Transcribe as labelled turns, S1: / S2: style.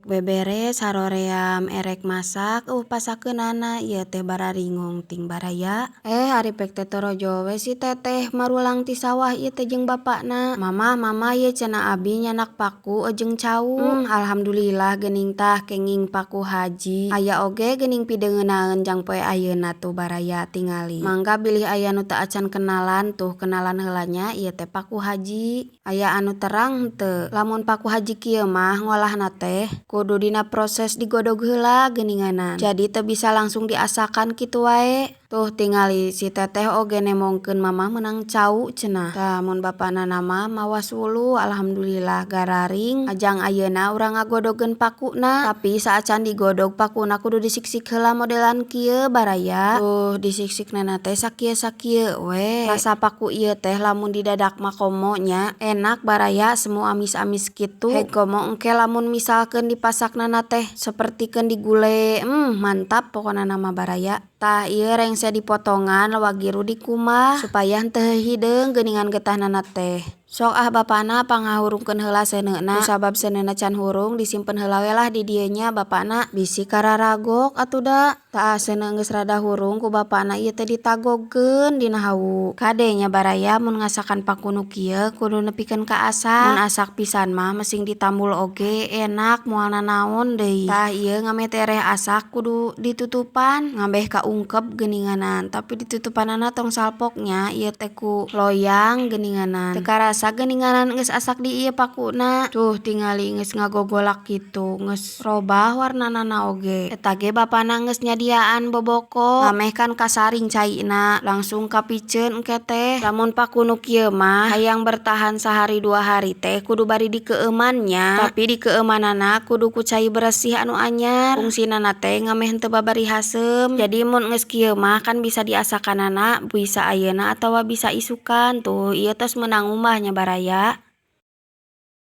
S1: beberes saroream erek masak pasakeunana ieu teh bararingung ting baraya. Ari pek teh torojo we si teteh marulang ti sawah ieu teh jeung bapakna. Mama ieu cenah abi nyanak paku jeung cau. Alhamdulillah geuning tah kenging paku haji. Aya oge geuning pideungeunnaeun jang poe ayeuna tuh baraya tingali. Mangga bilih aya nu teu acan kenalan tuh kenalan heula nya ieu teh paku haji. Aya anu terang henteu. Lamun paku haji kieu mah ngolahna teh kudu dina proses digodog heula geuninganan. Jadi teu bisa langsung diasakan kitu wae. Tuh tingali si teteh oge nemongkeun mamah meunang cau cenah. Tah mun bapana mah mawas wulu alhamdulillah gararing. Ajang ayeuna urang ngagodogeun pakuna. Tapi saacan digodog pakuna kudu disiksik heula modelan kieu baraya. Tuh disiksikna teh sakieu-sakieu we. Rasa paku ieu teh lamun didadak mah komo nya enak baraya semu amis-amis kitu. Heg komo engke lamun misalkeun dipasakna teh sapertikeun digule. Mantap pokona mah baraya. Tah ieu rengse dipotongan wagiru dikumah supaya henteu hideung geuningan getahna teh. Sok bapana pangahurungkeun heula seuneuna. Kusabab seuneuna can hurung disimpen heula we lah di dieu nya bapana bisi kararagok atuh da. Tah seuneung geus rada hurung ku bapana ieu teh ditagogkeun dina hawu. Kade nya baraya mun ngasakan paku nu kieu kudu nepikeun ka asak. Mun asak pisan mah mesing ditambul oge enak moalna naon deui. Tah ieu ngametereh asak kudu ditutupan ngambeh kaungkep geuninganan. Tapi ditutupanana tong salpoknya ieu teh ku loyang geuninganan. Teu karasa geuninganan geus asak di ieu pakuna. Tuh tingali geus ngagogolak kitu geus robah warnana oge. Eta ge bapana geus nyadiaan boboko. Ngamehkan kasaring caina langsung kapiceun engke teh. Lamun paku nu kieu mah hayang bertahan sehari 2 hari teh kudu bari dikeueumannya. Tapi dikeueumanana kudu ku cai bersih anu anyar. Fungsinana teh ngameh henteu babari haseum. Jadi mun geus kieu mah kan bisa diasakanana bisa ayeuna atawa bisa isukan. Tuh ieu tos meunang umahnya baraya.